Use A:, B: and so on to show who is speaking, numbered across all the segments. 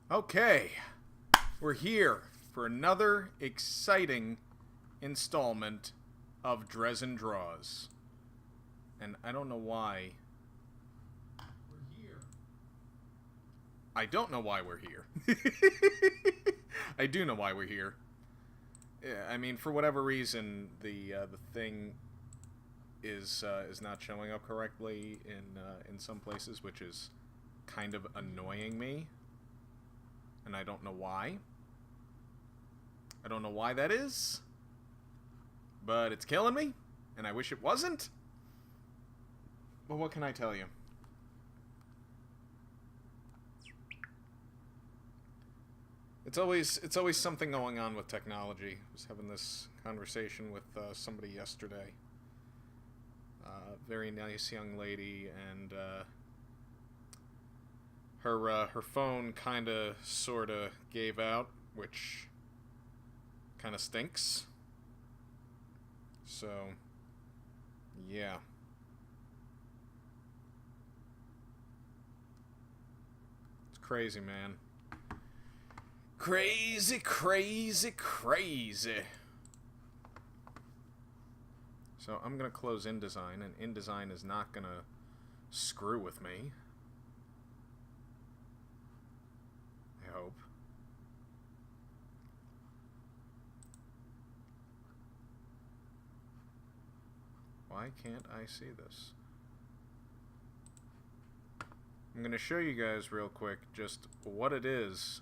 A: Okay, we're here for another exciting installment of Drezen Draws. And I don't know why we're here. I don't know why we're here. I do know why we're here. Yeah, I mean, for whatever reason, the thing is not showing up correctly in some places, which is kind of annoying me. And I don't know why. I don't know why that is. But it's killing me. And I wish it wasn't. But what can I tell you? It's always something going on with technology. I was having this conversation with somebody yesterday. Very nice young lady, and her phone kind of, sort of gave out, which kind of stinks. So, yeah. It's crazy, man. Crazy, crazy, crazy. So I'm going to close InDesign, and InDesign is not going to screw with me. I hope. Why can't I see this? I'm going to show you guys real quick just what it is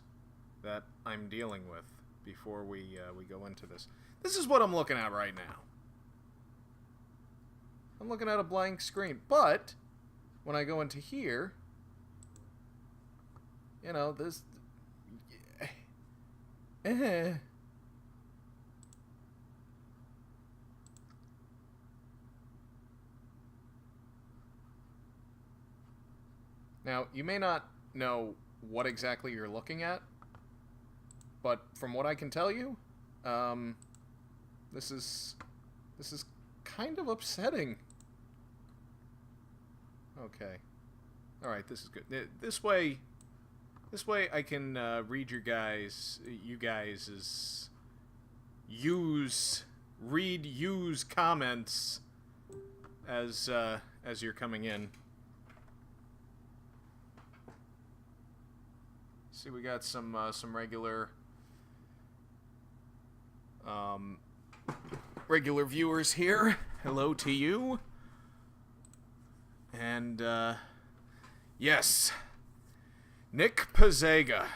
A: that I'm dealing with before we go into this. This is what I'm looking at right now. I'm looking at a blank screen, but when I go into here, you know, this... Now, you may not know what exactly you're looking at, but from what I can tell you, this is kind of upsetting. Okay. Alright, this is good. This way I can read you guys' use comments as you're coming in. See, we got some regular regular viewers here. Hello to you. And yes, Nick Pizzega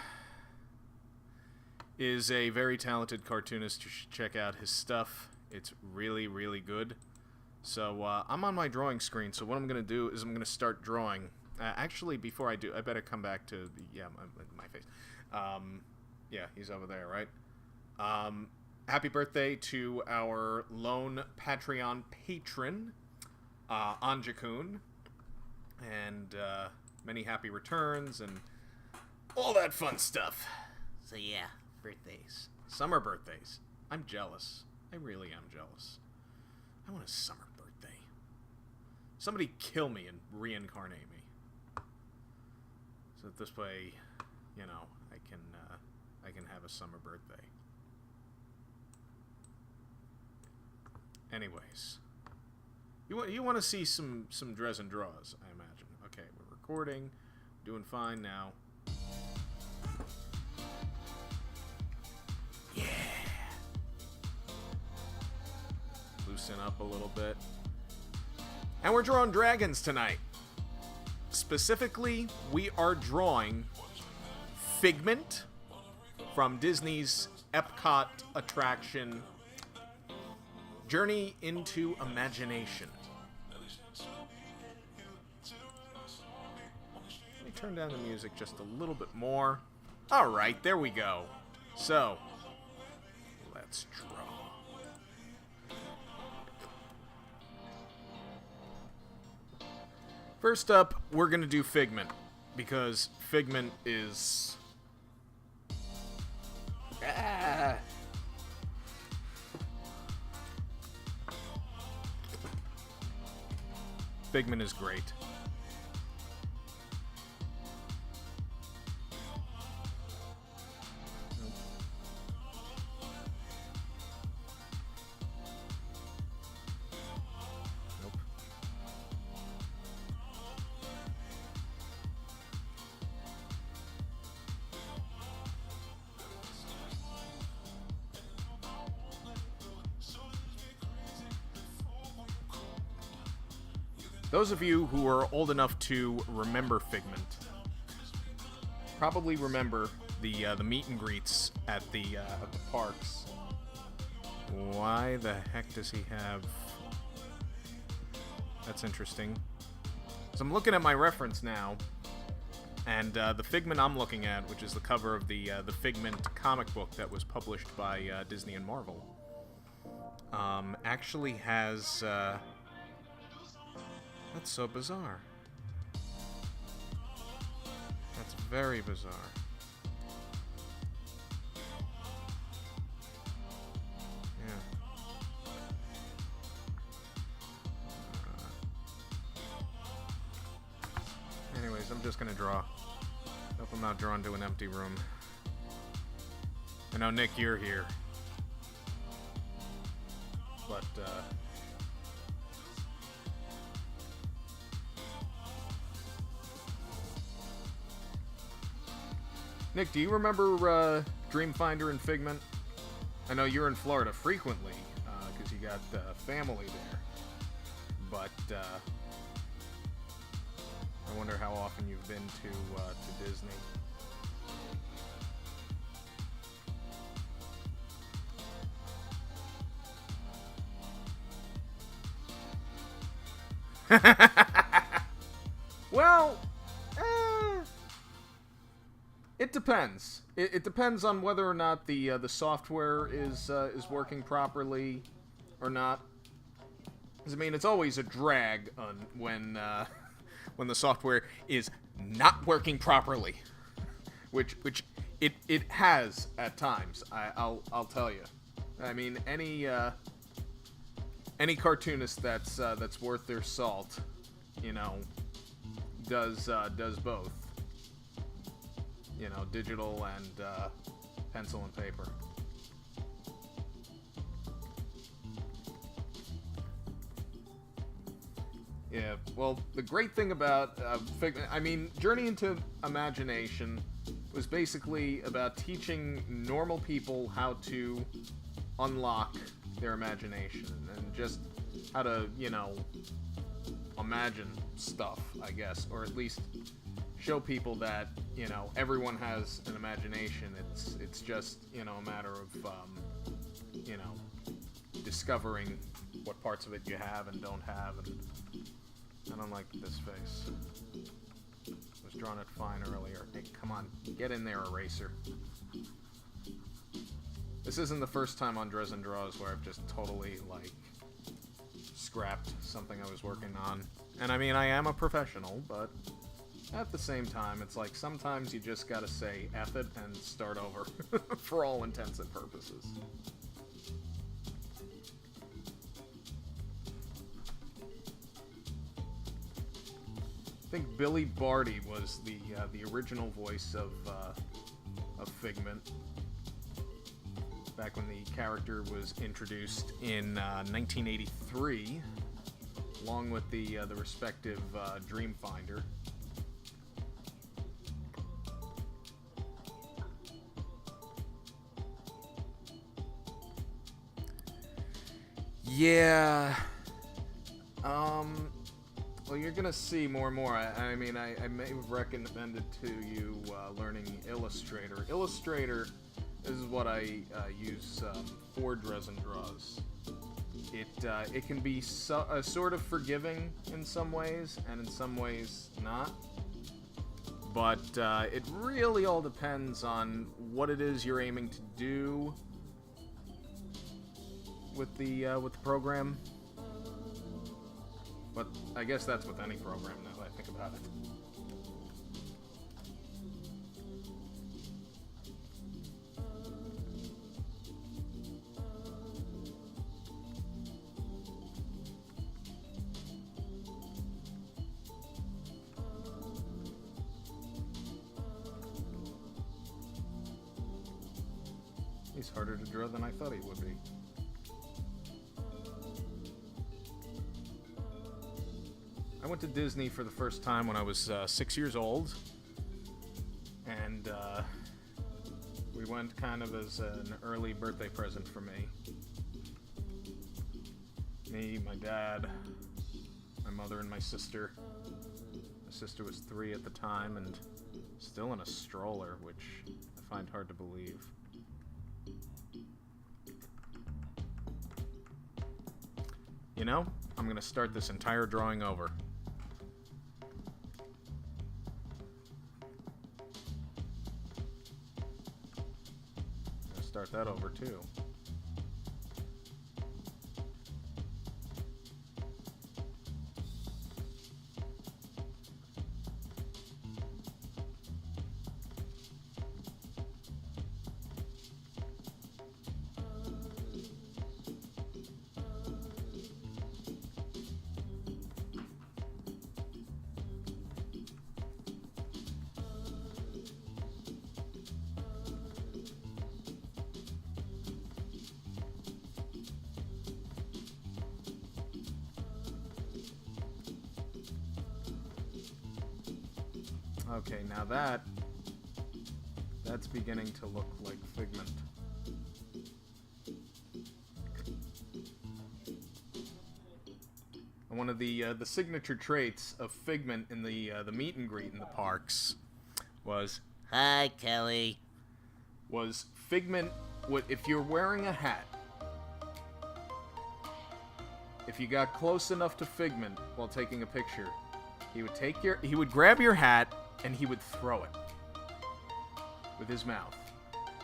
A: is a very talented cartoonist. You should check out his stuff. It's really, really good. So I'm on my drawing screen. So what I'm going to do is I'm going to start drawing. Actually, before I do, I better come back to my face. Yeah, he's over there, right? Happy birthday to our lone Patreon patron, Onjikun, and many happy returns and all that fun stuff. So yeah, birthdays, summer birthdays. I'm jealous. I really am jealous. I want a summer birthday. Somebody kill me and reincarnate me. So that this way, you know, I can have a summer birthday. Anyways, you want to see some Drezen Draws, I imagine. Okay, we're recording, doing fine now. Yeah. Loosen up a little bit. And we're drawing dragons tonight. Specifically, we are drawing Figment from Disney's Epcot attraction, Journey into Imagination. Let me turn down the music just a little bit more. Alright, there we go. So, let's draw. First up, we're going to do Figment, because Figment is... Figment is great. Those of you who are old enough to remember Figment probably remember the meet and greets at the parks. Why the heck does he have... That's interesting. So I'm looking at my reference now, and the Figment I'm looking at, which is the cover of the Figment comic book that was published by Disney and Marvel, actually has... That's so bizarre. That's very bizarre. Anyways, I'm just gonna draw. Hope I'm not drawn to an empty room. I know, Nick, you're here. But, Nick, do you remember, Dreamfinder and Figment? I know you're in Florida frequently, because you got, family there. But, I wonder how often you've been to Disney. Well, it depends. It depends on whether or not the software is working properly or not. 'Cause, I mean, it's always a drag on when the software is not working properly, which it has at times. I'll tell you. I mean, any cartoonist that's worth their salt, you know, does both. You know, digital and pencil and paper. Yeah, well, the great thing about Figment, I mean, Journey into Imagination was basically about teaching normal people how to unlock their imagination and just how to, you know, imagine stuff, I guess, or at least show people that, you know, everyone has an imagination. It's just, you know, a matter of, you know, discovering what parts of it you have and don't have. And I don't like this face. I was drawing it fine earlier. Hey, come on, get in there, eraser. This isn't the first time on Drezen Draws where I've just totally, like, scrapped something I was working on. And I mean, I am a professional, but at the same time, it's like sometimes you just gotta say F it and start over for all intents and purposes. I think Billy Barty was the original voice of Figment back when the character was introduced in 1983, along with the respective Dreamfinder. Yeah. Well, you're gonna see more and more. I mean, I may have recommended to you learning Illustrator. Illustrator is what I use for Drezen Draws. It can be sort of forgiving in some ways, and in some ways not. But it really all depends on what it is you're aiming to do with the program. But I guess that's with any program now that I think about it. He's harder to draw than I thought he would be. I went to Disney for the first time when I was 6 years old, and we went kind of as an early birthday present for me. Me, my dad, My mother and my sister. My sister was 3 at the time and still in a stroller, which I find hard to believe. You know, I'm gonna start this entire drawing over. I'm gonna start that over too. Okay, now that's beginning to look like Figment. And one of the signature traits of Figment in the meet and greet in the parks was,
B: "Hi, Kelly."
A: Was Figment if you're wearing a hat, if you got close enough to Figment while taking a picture, he would grab your hat and he would throw it with his mouth.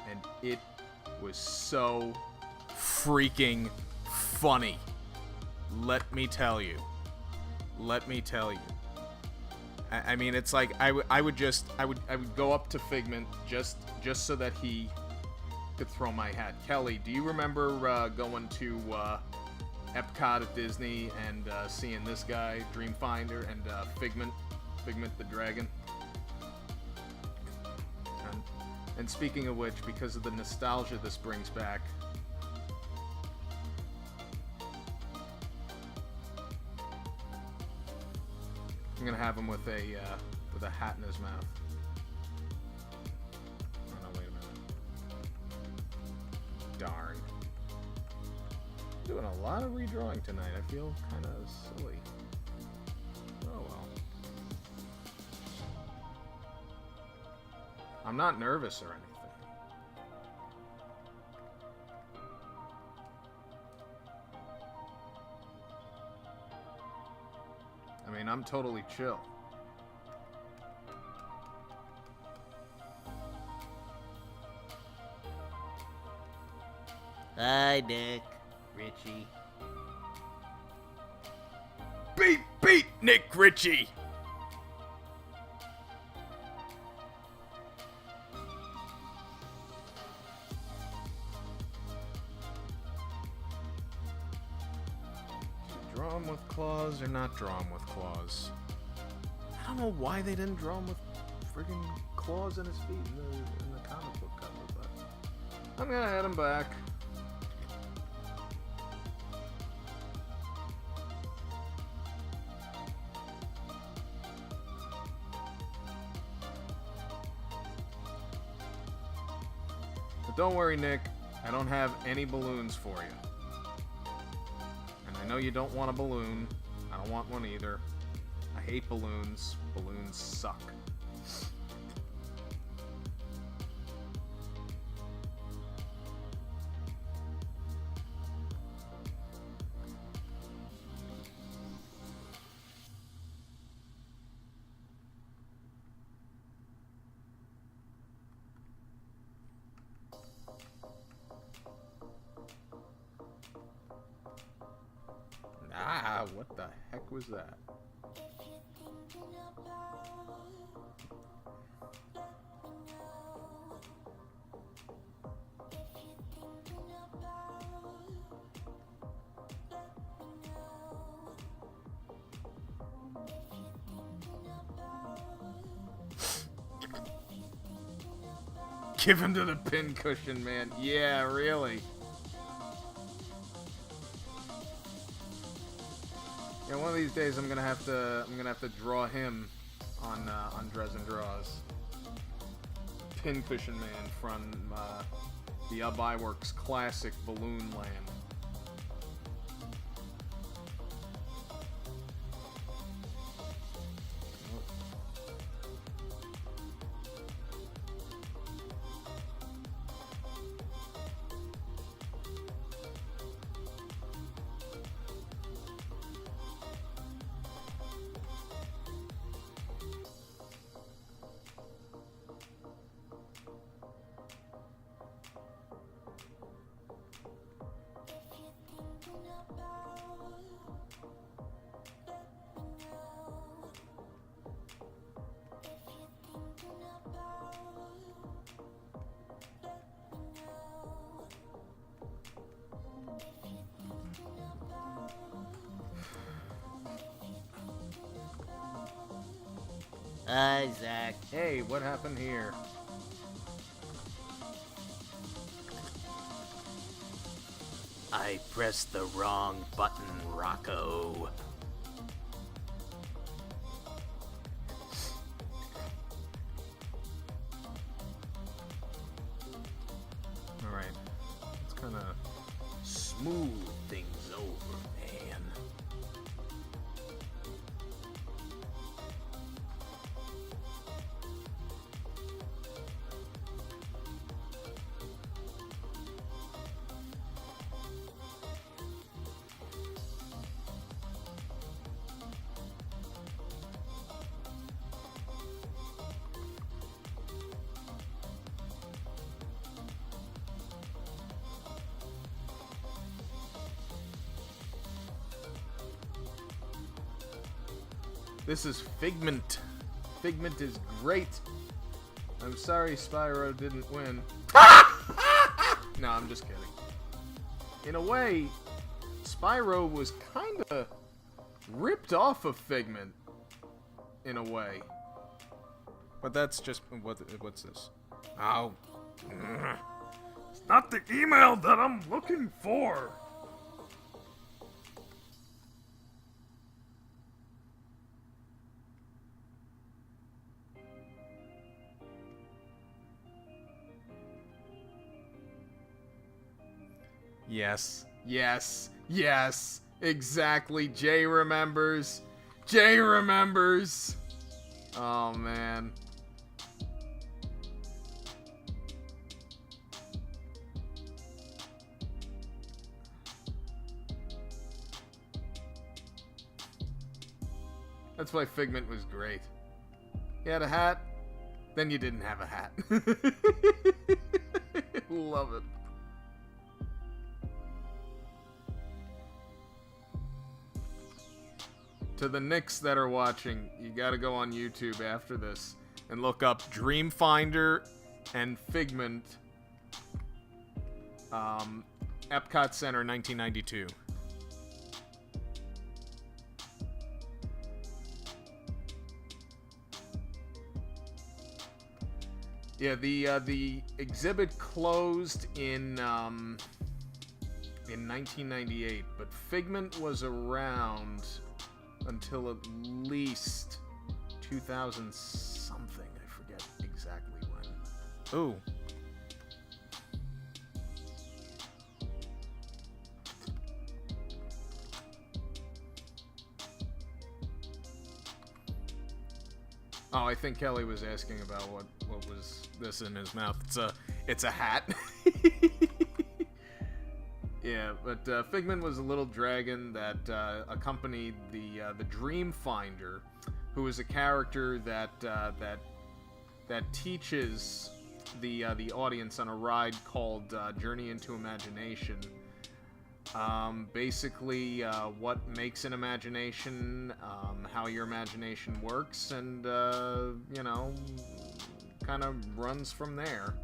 A: And it was so freaking funny. Let me tell you. I mean, it's like I would go up to Figment just so that he could throw my hat. Kelly, do you remember going to Epcot at Disney and seeing this guy, Dreamfinder, and Figment the dragon? And speaking of which, because of the nostalgia this brings back, I'm gonna have him with a hat in his mouth. Oh no, wait a minute. Darn. Doing a lot of redrawing tonight. I feel kind of silly. Oh well. I'm not nervous or anything. I mean, I'm totally chill.
B: Hi, Nick. Richie.
A: Beat, Nick Richie! Draw him with claws or not draw him with claws? I don't know why they didn't draw him with friggin' claws in his feet in the comic book cover, but I'm gonna add him back. But don't worry, Nick, I don't have any balloons for you. And I know you don't want a balloon. I don't want one either. I hate balloons. Balloons suck. Ah, what the heck was that? Give him to the pincushion, man. Yeah, really. Yeah, one of these days I'm gonna have to draw him on Drezen Draws. Pincushion Man from the Iworks classic Balloon Land.
B: Hi, Zach.
A: Hey, what happened here?
B: I pressed the wrong button, Rocco.
A: Alright. Let's kind of smooth things over, man. This is Figment. Figment is great. I'm sorry Spyro didn't win. No, I'm just kidding. In a way, Spyro was kinda ripped off of Figment. In a way. But that's just... what's this? Oh. It's not the email that I'm looking for. Yes, yes, yes, exactly. Jay remembers. Jay remembers. Oh, man. That's why Figment was great. You had a hat, then you didn't have a hat. Love it. To the Knicks that are watching, you gotta go on YouTube after this and look up Dreamfinder and Figment, Epcot Center, 1992. Yeah, the exhibit closed in 1998, but Figment was around until at least 2000 something. I forget exactly when. Ooh. Oh, I think Kelly was asking about what was this in his mouth. It's a hat. Yeah, but Figment was a little dragon that accompanied the Dreamfinder, who is a character that teaches the audience on a ride called Journey into Imagination. Basically, what makes an imagination, how your imagination works, and you know, kind of runs from there.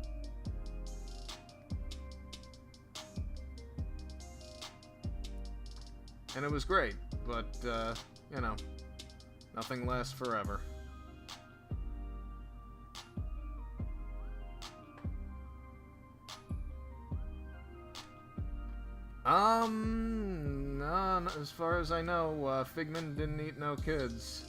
A: And it was great, but, you know, nothing lasts forever. No, as far as I know, Figment didn't eat no kids.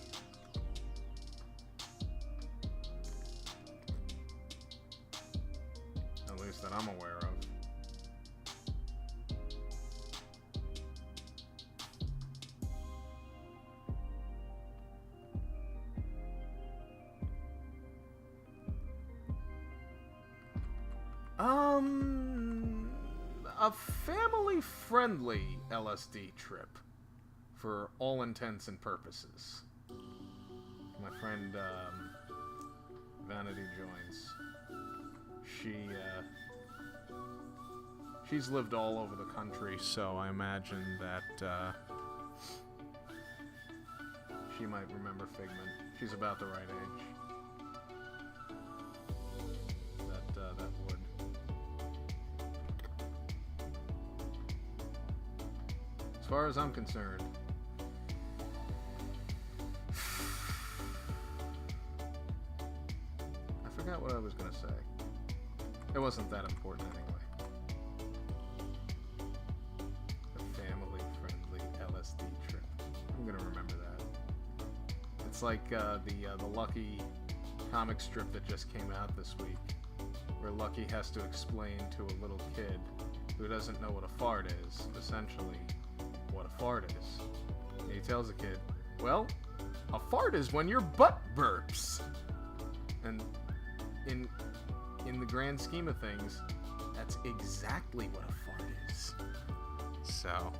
A: At least that I'm aware of. A family-friendly LSD trip, for all intents and purposes. My friend, Vanity joins. She's lived all over the country, so I imagine that, she might remember Figment. She's about the right age. That would. As far as I'm concerned, forgot what I was gonna say. It wasn't that important anyway. A family-friendly LSD trip. I'm gonna remember that. It's like the Lucky comic strip that just came out this week, where Lucky has to explain to a little kid who doesn't know what a fart is, essentially, what a fart is. And he tells the kid, well, a fart is when your butt burps. And in the grand scheme of things, that's exactly what a fart is. So...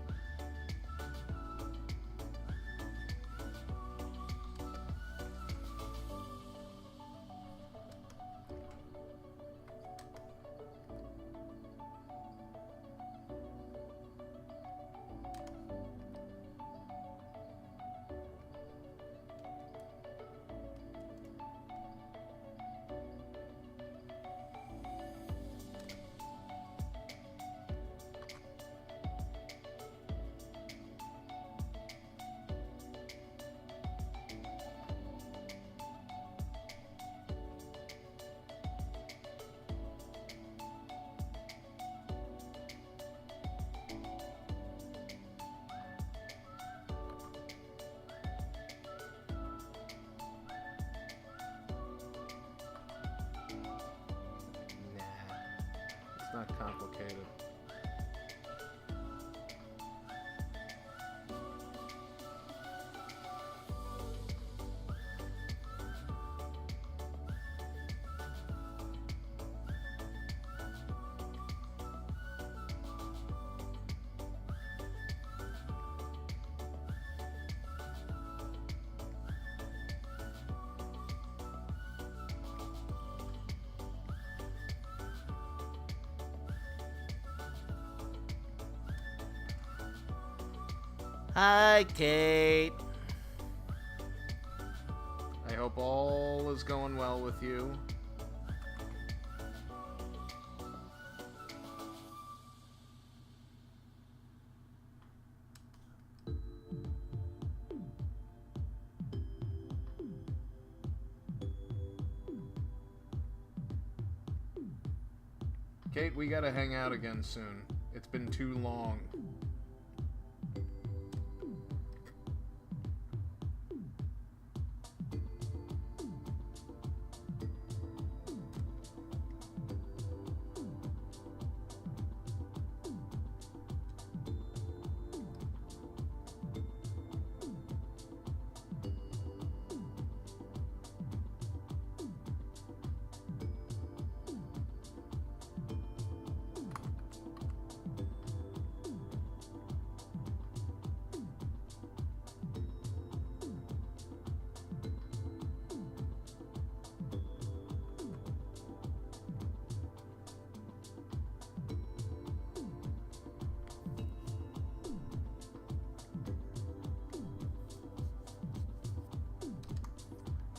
A: not complicated.
B: Hi, Kate.
A: I hope all is going well with you. Kate, we gotta hang out again soon. It's been too long.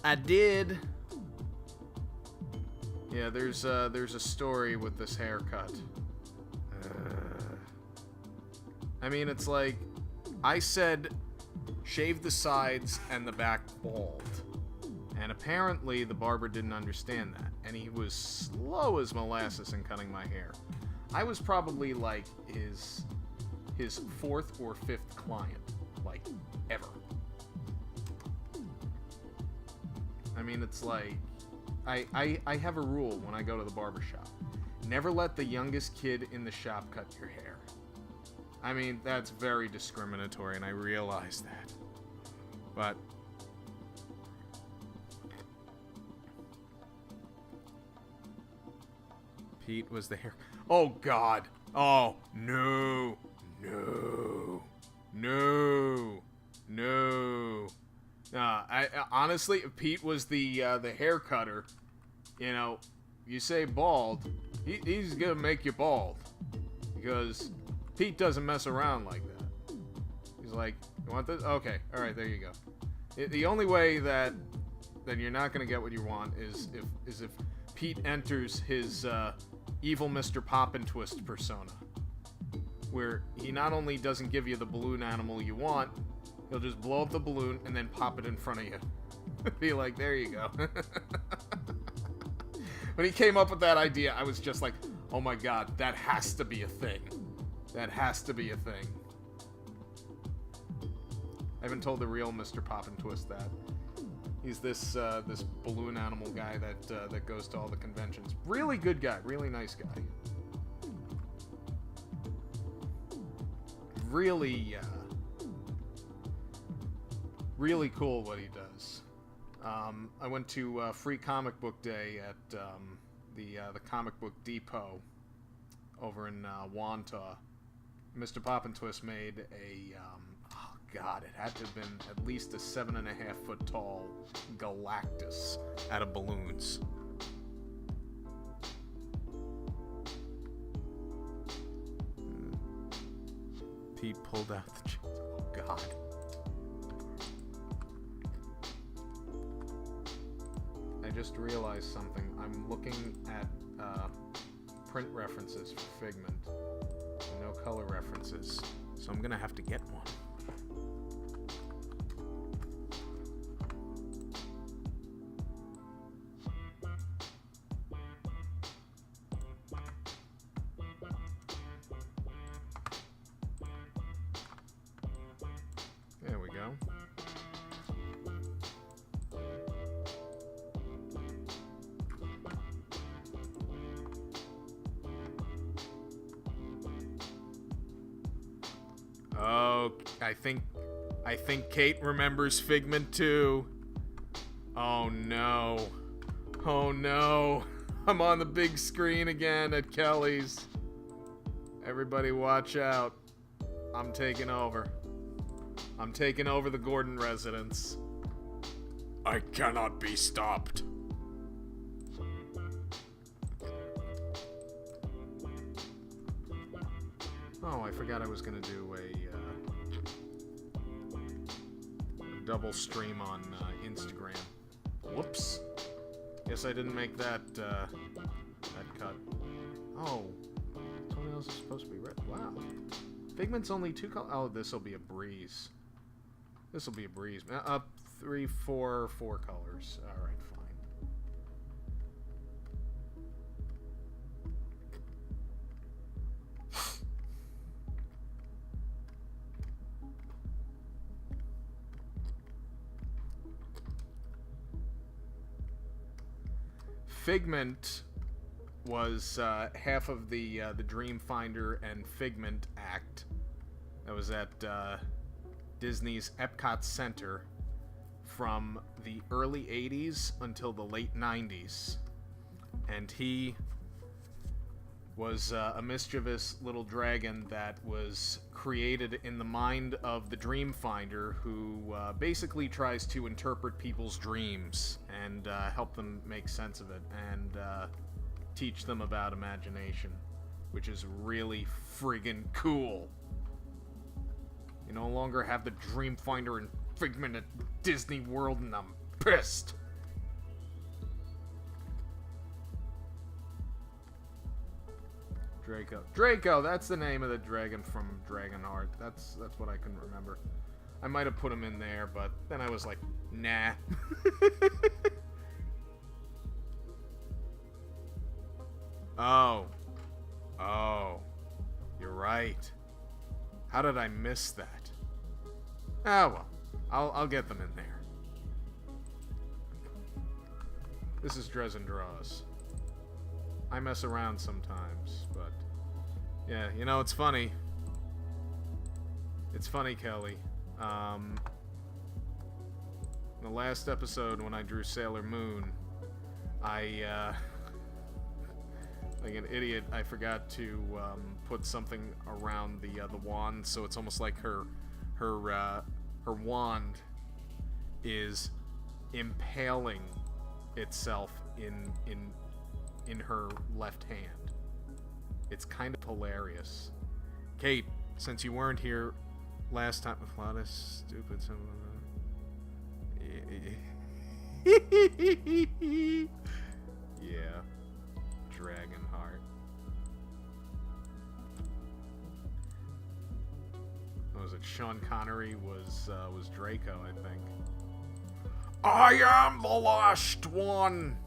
B: I did.
A: Yeah, there's a story with this haircut. I mean, it's like, I said shave the sides and the back bald. And apparently the barber didn't understand that. And he was slow as molasses in cutting my hair. I was probably like his fourth or fifth client, like, ever. I mean, it's like, I have a rule when I go to the barbershop. Never let the youngest kid in the shop cut your hair. I mean, that's very discriminatory, and I realize that. But... Pete was the hair... Oh, God! Oh, no! No! No! No! I honestly, if Pete was the hair cutter, you know, you say bald, he's gonna make you bald, because Pete doesn't mess around like that. He's like, you want this? Okay, all right, there you go. The only way that you're not gonna get what you want is if Pete enters his evil Mr. Poppin' Twist persona, where he not only doesn't give you the balloon animal you want, he'll just blow up the balloon and then pop it in front of you. Be like, there you go. when he came up with that idea, I was just like, oh my god, that has to be a thing. That has to be a thing. I haven't told the real Mr. Pop and Twist that. He's this this balloon animal guy that goes to all the conventions. Really good guy, really nice guy. Really, really cool what he does. I went to Free Comic Book Day at the Comic Book Depot over in Wantagh. Mr. Pop and Twist made a oh god, it had to have been at least a 7.5 foot tall Galactus out of balloons. Pete pulled out the chainsaw. Oh god. I just realized something. I'm looking at print references for Figment. No color references. So I'm gonna have to get one. There we go. Oh, I think Kate remembers Figment too. Oh no. Oh no. I'm on the big screen again at Kelly's. Everybody watch out. I'm taking over. I'm taking over the Gordon residence. I cannot be stopped. Oh, I forgot I was gonna do a double stream on Instagram. Whoops. Guess I didn't make that cut. Oh, toenails are supposed to be red. Wow. Figment's only 2 colors. Oh, this'll be a breeze. This'll be a breeze. 3, 4 colors. All right, fine. Figment was half of the Dreamfinder and Figment act that was at Disney's Epcot Center from the early 80s until the late 90s. And he was a mischievous little dragon that was created in the mind of the Dreamfinder, who basically tries to interpret people's dreams and help them make sense of it and teach them about imagination, which is really friggin' cool. You no longer have the Dreamfinder and Figment at Disney World, and I'm pissed. Draco, that's the name of the dragon from Dragonheart. That's what I couldn't remember. I might have put him in there, but then I was like, nah. Oh, you're right. How did I miss that? Ah, well, I'll get them in there. This is Drezen Draws. I mess around sometimes, but yeah, you know, it's funny. It's funny, Kelly. The last episode when I drew Sailor Moon, I like an idiot, I forgot to put something around the wand, so it's almost like her wand is impaling itself in her left hand. It's kind of hilarious. Kate, since you weren't here last time, a lot of stupid yeah, Dragonheart. What was it? Sean Connery was Draco, I think. I am the last one.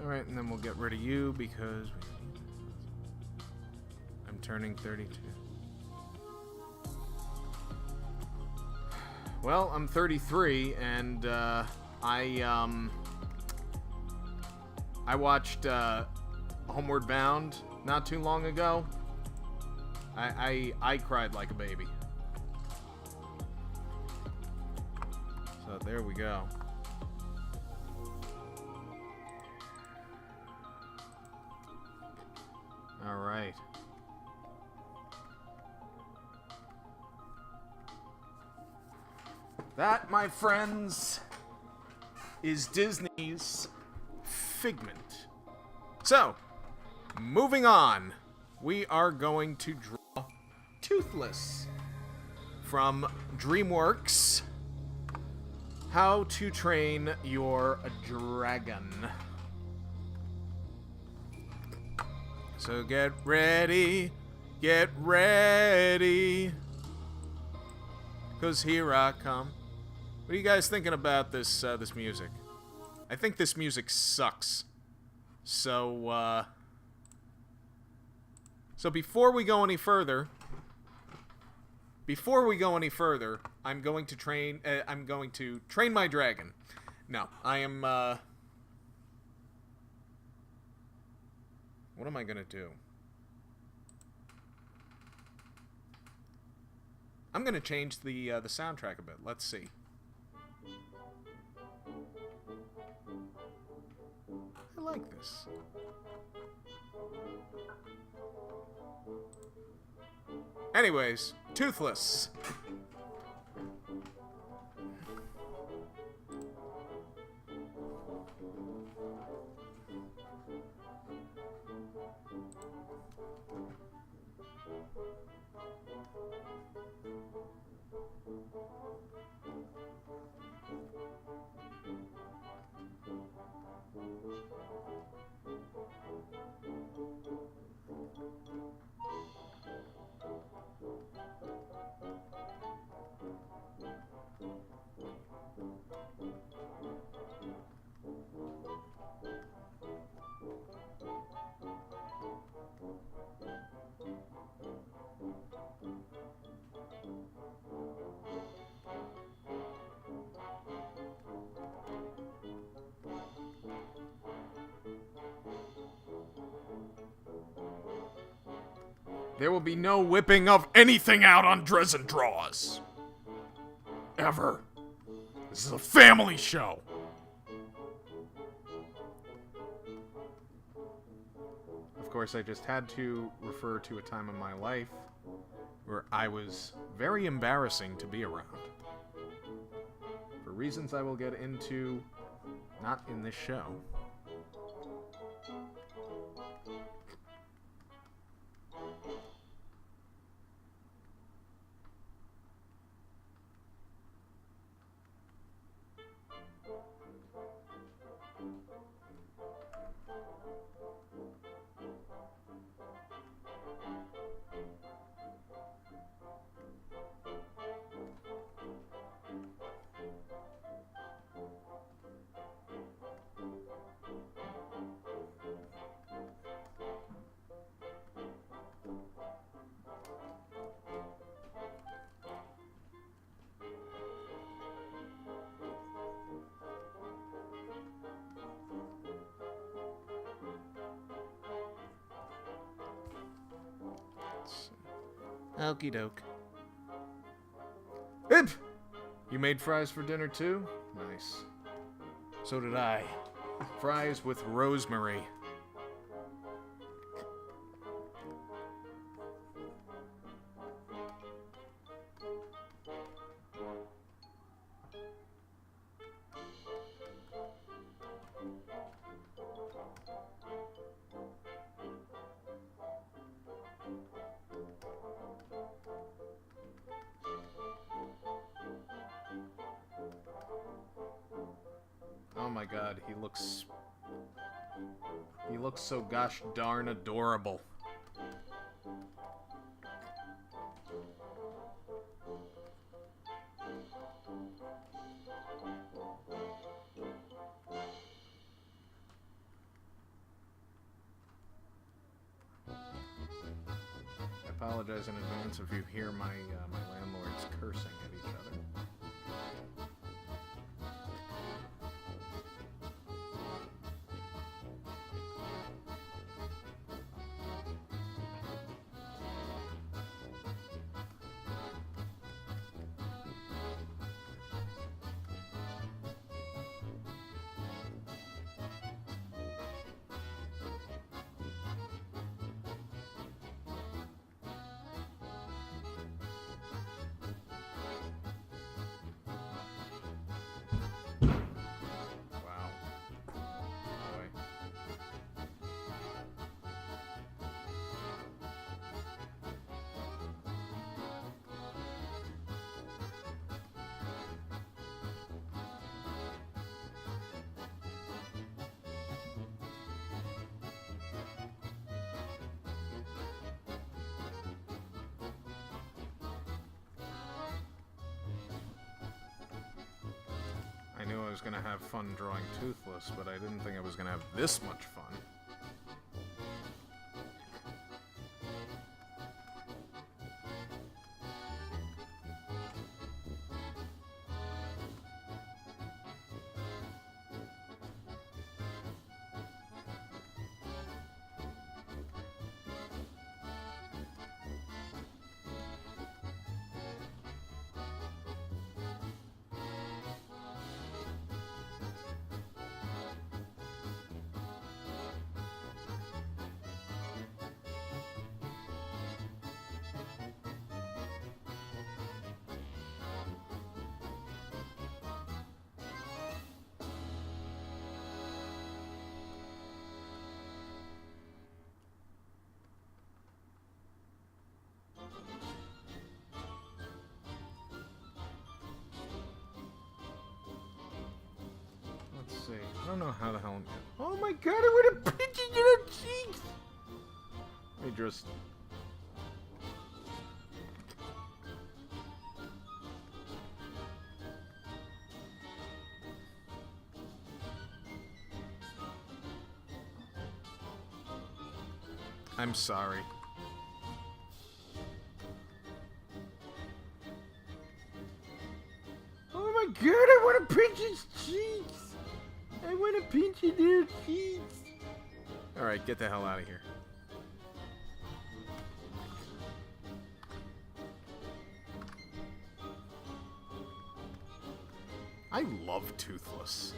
A: Alright, and then we'll get rid of you because I'm turning 32. Well, I'm 33, and I watched Homeward Bound not too long ago. I cried like a baby. So there we go. All right. That, my friends, is Disney's Figment. So, moving on, we are going to draw Toothless from DreamWorks. How to Train Your Dragon. So get ready, 'cause here I come. What are you guys thinking about this this music? I think this music sucks. So before we go any further, I'm going to train my dragon. No, I am what am I gonna do? I'm gonna change the soundtrack a bit. Let's see. I like this. Anyways, Toothless. There will be no whipping of anything out on Drezen Draws. Ever. This is a family show. Of course, I just had to refer to a time in my life where I was very embarrassing to be around. For reasons I will get into not in this show. Okie doke. Ip! You made fries for dinner too? Nice. So did I. Fries with rosemary. Oh my god, he looks so gosh darn adorable. apologize in advance if you hear my landlords cursing at each other. I knew I was going to have fun drawing Toothless, but I didn't think I was going to have this much fun. Let's see. I don't know how the hell I'm... Oh my god, I would have pinched in her cheeks! Let me just... I'm sorry. Oh my god, I want to pinch his cheeks! I want to pinch in their cheeks! Alright, get the hell out of here. I love Toothless.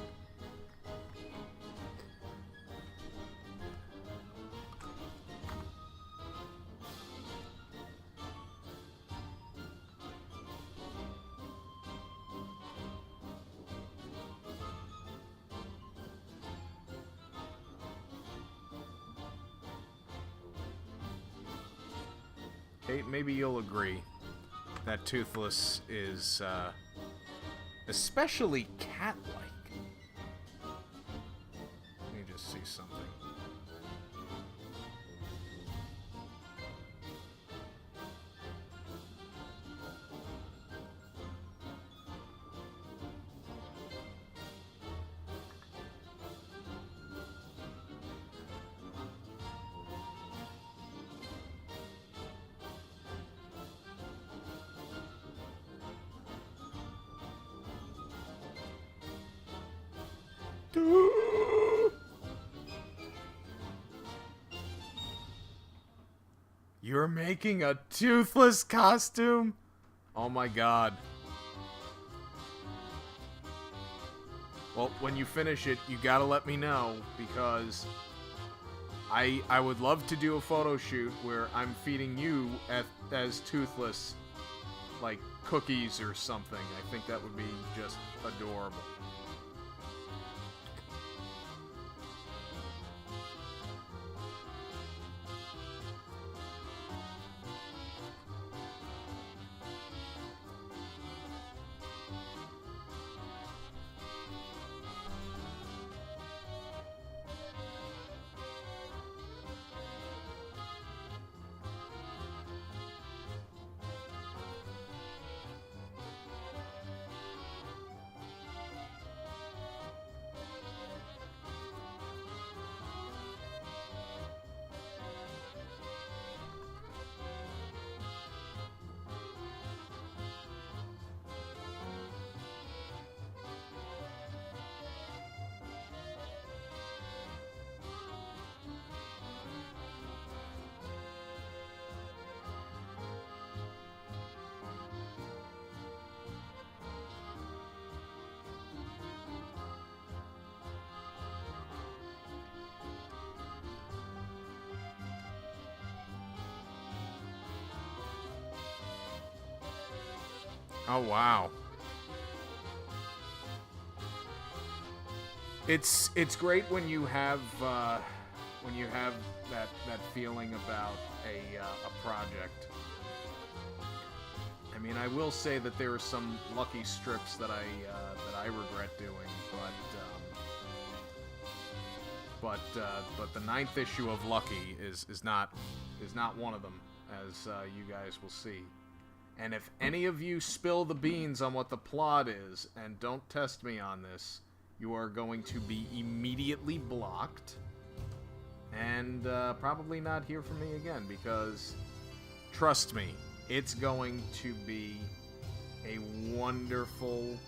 A: Kate, maybe you'll agree that Toothless is, especially cat-like. Let me just see something. You're making a Toothless costume? Oh my god. Well, when you finish it, you gotta let me know, because I would love to do a photo shoot where I'm feeding you as Toothless, like, cookies or something. I think that would be just adorable. Oh, wow. It's great when you have that feeling about a project. I mean, I will say that there are some lucky strips that I regret doing, but the 9th issue of Lucky is not one of them, as you guys will see. And if any of you spill the beans on what the plot is, and don't test me on this, you are going to be immediately blocked, and probably not hear from me again, because, trust me, it's going to be a wonderful,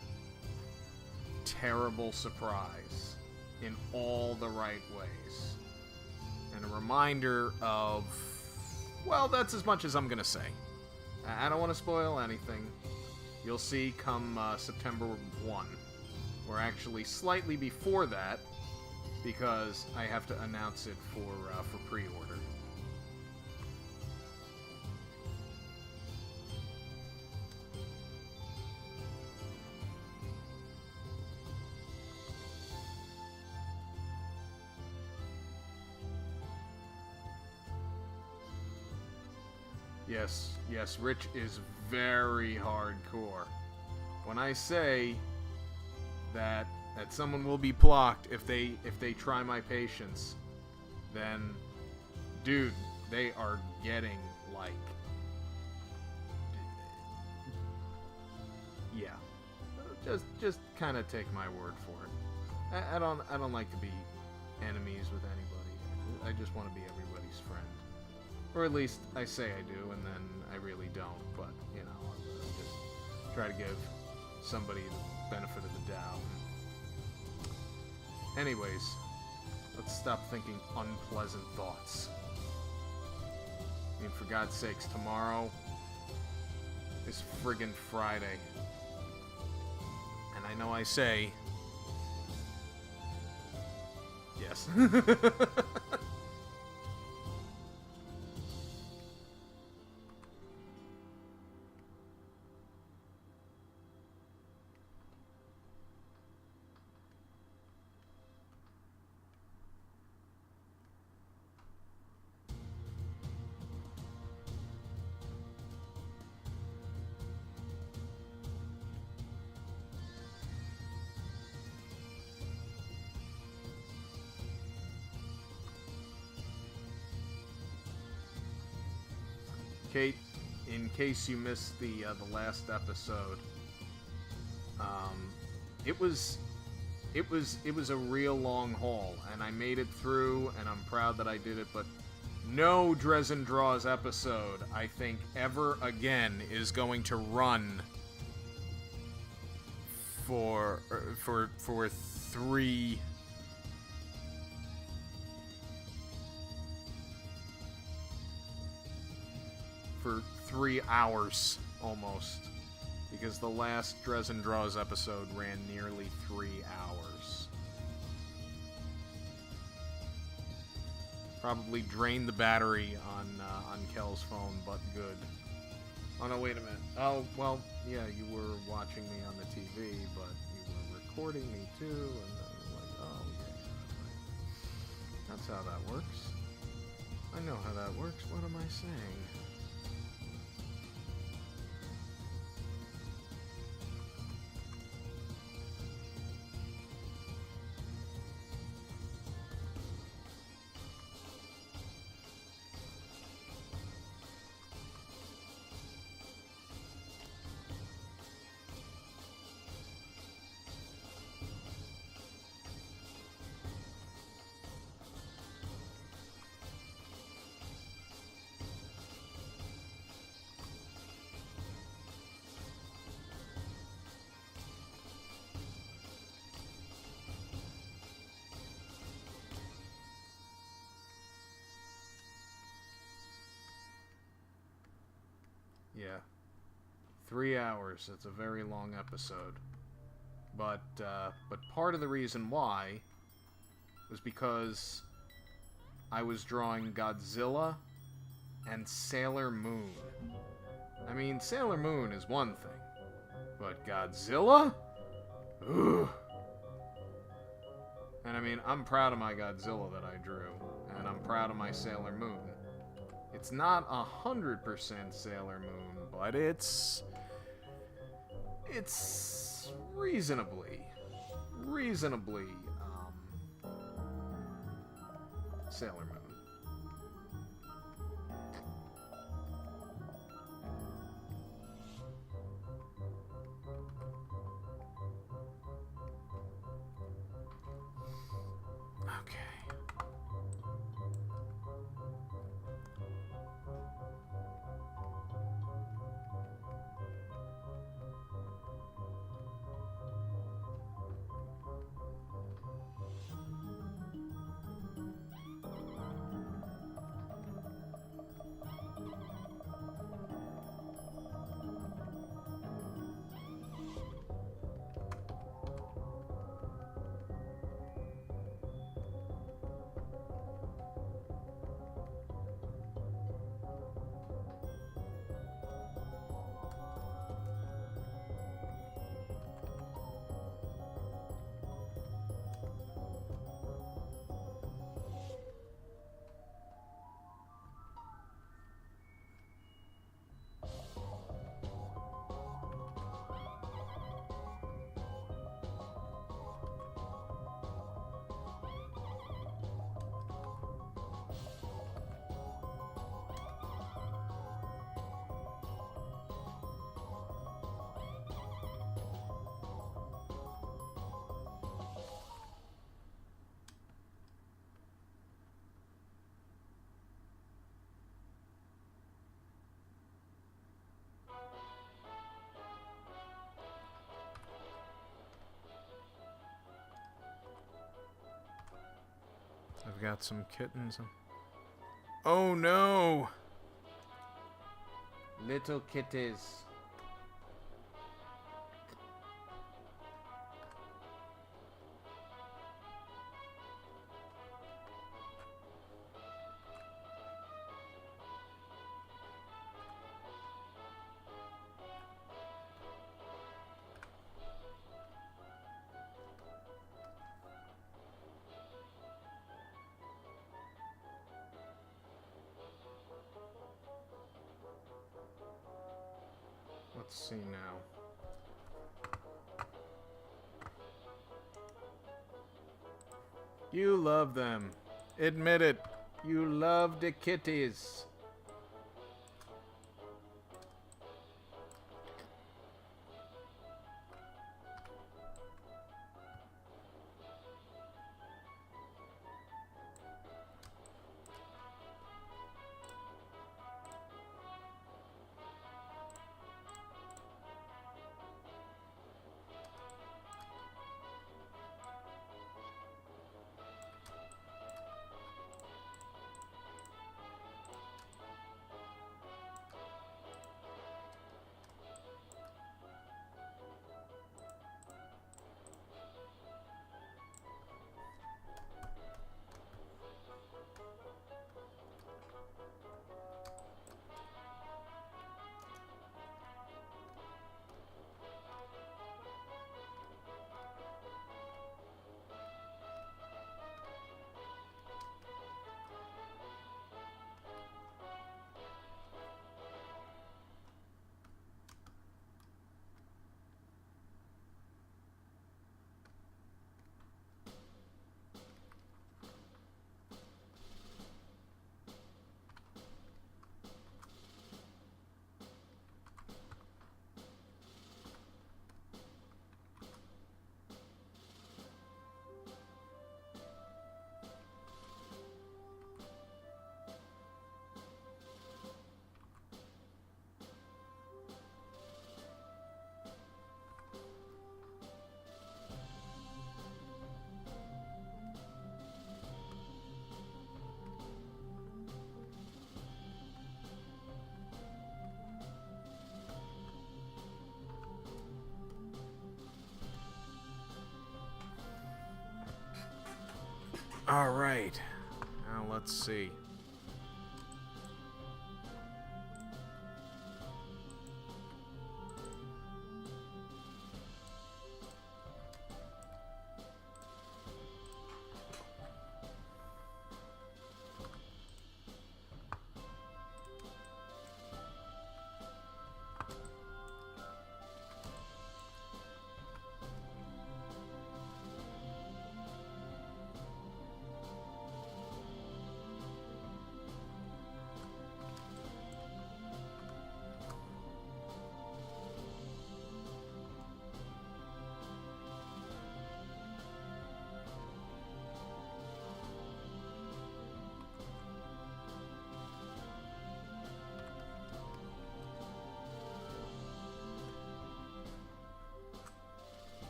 A: terrible surprise in all the right ways. And a reminder of, well, that's as much as I'm going to say. I don't want to spoil anything. You'll see come September 1. Or actually slightly before that, because I have to announce it for pre-order. Yes, Rich is very hardcore. When I say that someone will be blocked if they try my patience, then, dude, they are getting, like, yeah. Just kind of take my word for it. I don't like to be enemies with anybody. I just want to be everybody's friend. Or at least I say I do, and then I really don't. But, you know, I just try to give somebody the benefit of the doubt. Anyways, let's stop thinking unpleasant thoughts. I mean, for God's sakes, tomorrow is friggin' Friday. And I know I say... yes. Kate, in case you missed the last episode, it was a real long haul, and I made it through, and I'm proud that I did it. But no Drezen Draws episode, I think, ever again is going to run for 3. For 3 hours, almost. Because the last Drezen Draws episode ran nearly 3 hours. Probably drained the battery on Kel's phone, but good. Oh no, wait a minute. Oh, well, yeah, you were watching me on the TV, but you were recording me too, and then like, oh, yeah. That's how that works. I know how that works. What am I saying? Yeah. 3 hours. It's a very long episode. But part of the reason why was because I was drawing Godzilla and Sailor Moon. I mean, Sailor Moon is one thing, But Godzilla? Ugh. And I mean, I'm proud of my Godzilla that I drew. And I'm proud of my Sailor Moon. It's not 100% Sailor Moon, but it's reasonably Sailor Moon. Okay. I've got some kittens. Oh no! Little kitties. Let's see now. You love them. Admit it. You love the kitties. All right. Now let's see.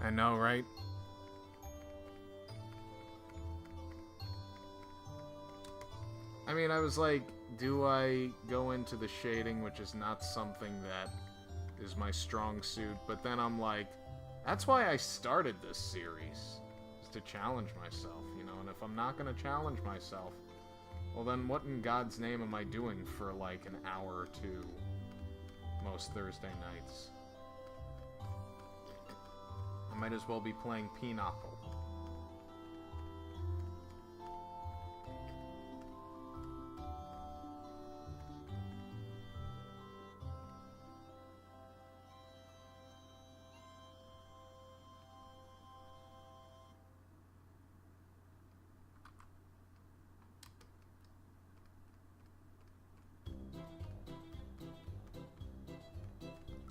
A: I know, right? I mean, I was like, do I go into the shading, which is not something that is my strong suit, but then I'm like, that's why I started this series, is to challenge myself, you know, and if I'm not going to challenge myself, well then what in God's name am I doing for like an hour or two most Thursday nights? I might as well be playing Pinochle.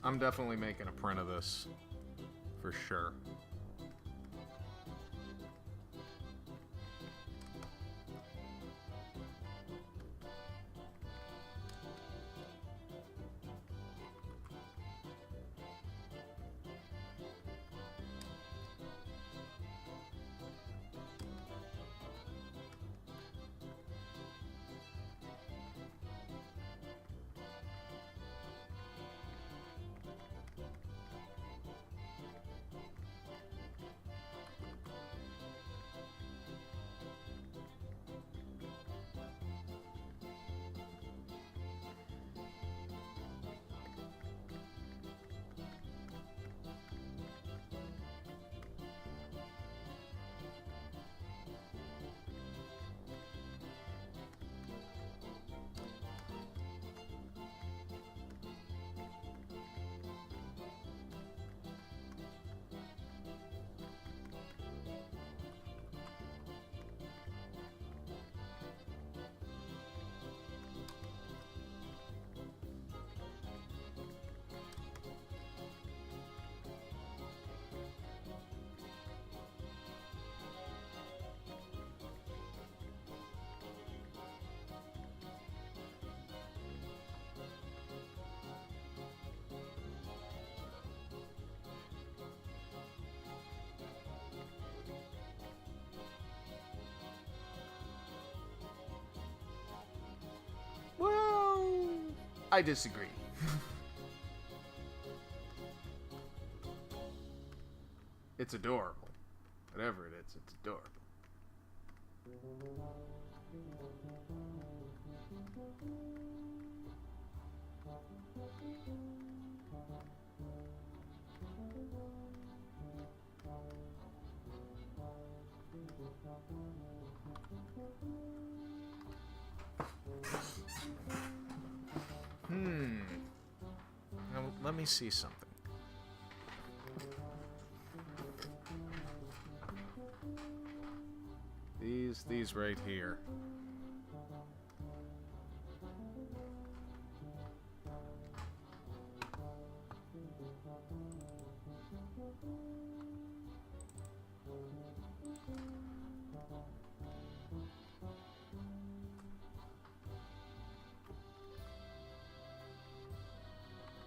A: I'm definitely making a print of this, for sure. Well, I disagree. It's adorable. Whatever it is, it's adorable. Now, let me see something. These right here.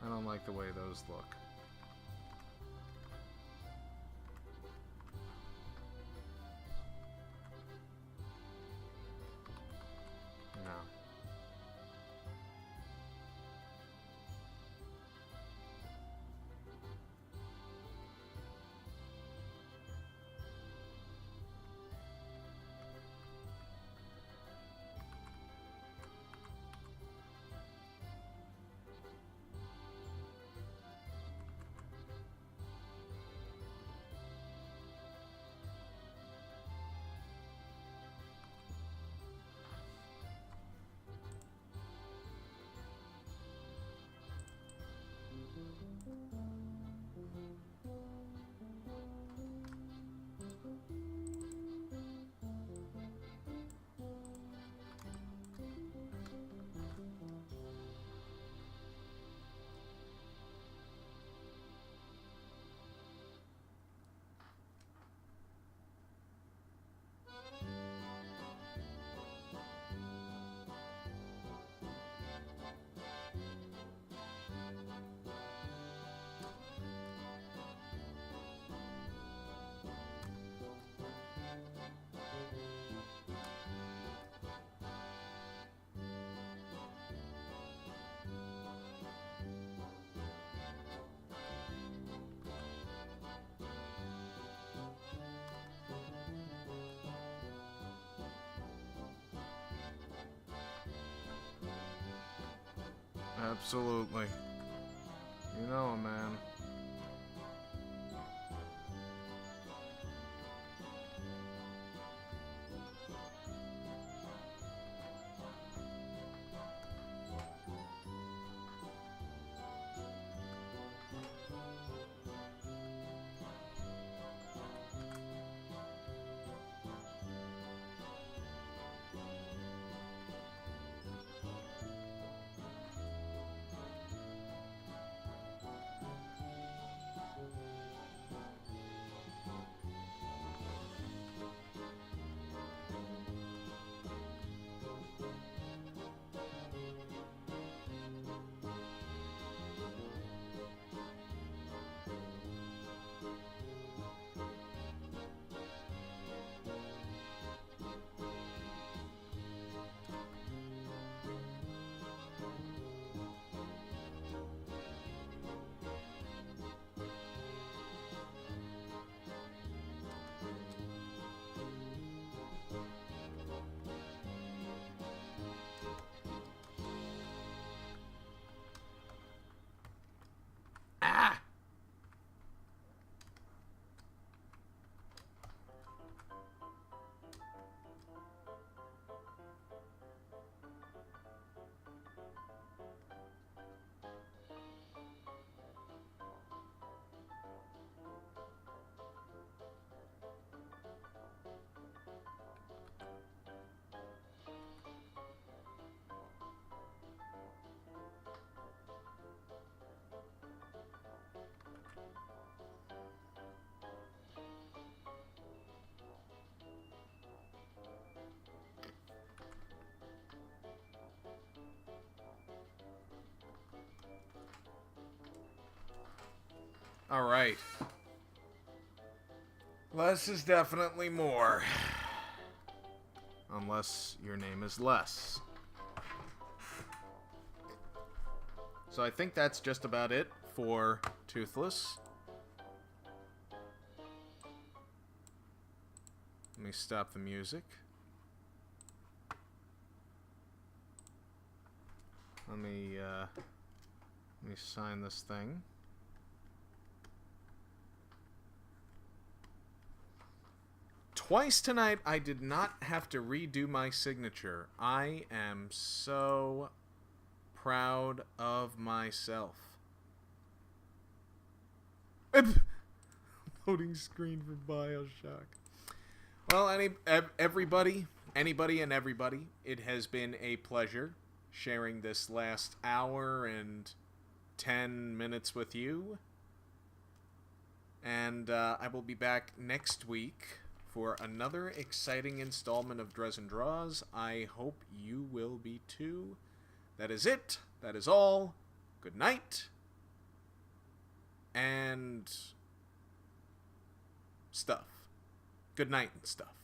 A: I don't like the way those look. No. Absolutely. You know, man. Ah! Alright. Less is definitely more. Unless your name is Les. So I think that's just about it for Toothless. Let me stop the music. Let me sign this thing. Twice tonight, I did not have to redo my signature. I am so proud of myself. Loading screen for BioShock. Well, anybody and everybody, it has been a pleasure sharing this last hour and 10 minutes with you. And I will be back next week for another exciting installment of Drezen Draws. I hope you will be too. That is it. That is all. Good night. And stuff. Good night and stuff.